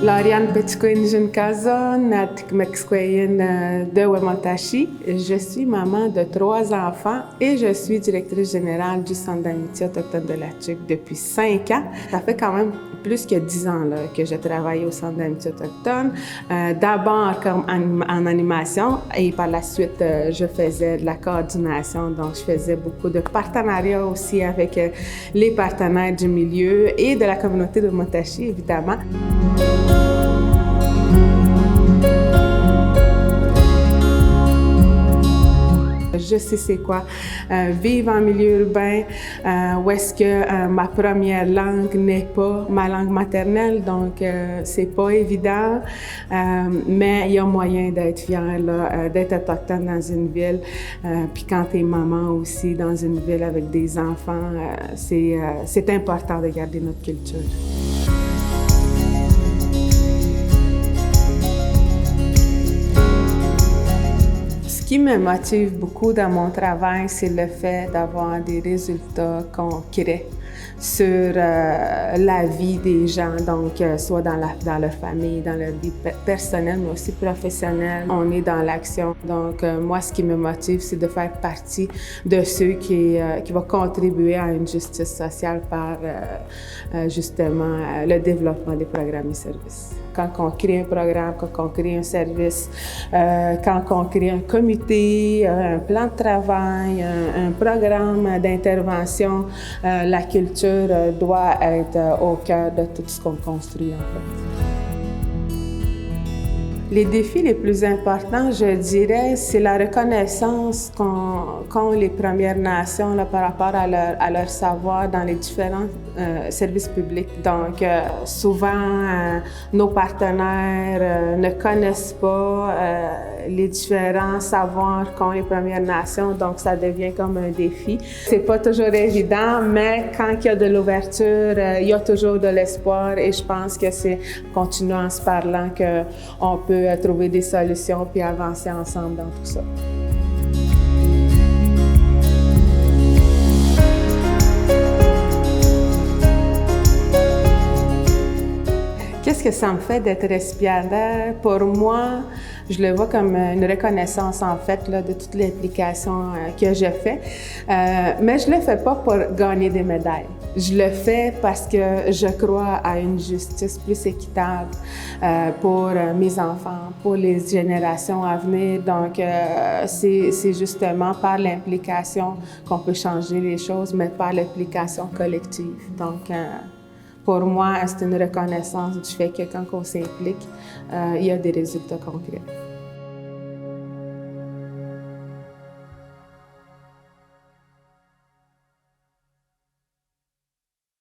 Lauriane Petchkoin-Junkaza, Natmexkweyen de Wemotaci. Je suis maman de 3 enfants et je suis directrice générale du Centre d'amitié autochtone de la Tuque depuis 5 ans. Ça fait quand même plus que 10 ans là, que je travaille au Centre d'amitié autochtone. D'abord comme en animation et par la suite, je faisais de la coordination. Donc, je faisais beaucoup de partenariats aussi avec les partenaires du milieu et de la communauté de Wemotaci, évidemment. Je sais c'est quoi vivre en milieu urbain, où est-ce que ma première langue n'est pas ma langue maternelle, donc c'est pas évident, mais il y a moyen d'être fier, d'être autochtone dans une ville, puis quand t'es maman aussi dans une ville avec des enfants, c'est important de garder notre culture. Ce qui me motive beaucoup dans mon travail, c'est le fait d'avoir des résultats concrets sur la vie des gens, donc soit dans leur famille, dans leur vie personnelle, mais aussi professionnelle. On est dans l'action. Donc moi, ce qui me motive, c'est de faire partie de ceux qui vont contribuer à une justice sociale par justement le développement des programmes et services. Quand on crée un programme, quand on crée un service, quand on crée un comité, un plan de travail, un programme d'intervention, la culture doit être au cœur de tout ce qu'on construit en fait. Les défis les plus importants, je dirais, c'est la reconnaissance qu'ont les Premières Nations là, par rapport à leur savoir dans les différents services publics. Donc, souvent, nos partenaires ne connaissent pas les différents savoirs qu'ont les Premières Nations, donc ça devient comme un défi. C'est pas toujours évident, mais quand il y a de l'ouverture, il y a toujours de l'espoir et je pense que c'est en continuant en se parlant qu'on peut trouver des solutions puis avancer ensemble dans tout ça. Qu'est-ce que ça me fait d'être récipiendaire? Pour moi, je le vois comme une reconnaissance en fait là, de toutes les implications que je fais. Mais je le fais pas pour gagner des médailles. Je le fais parce que je crois à une justice plus équitable pour mes enfants, pour les générations à venir. Donc, c'est justement par l'implication qu'on peut changer les choses, mais par l'implication collective. Donc, pour moi, c'est une reconnaissance du fait que quand on s'implique, il y a des résultats concrets.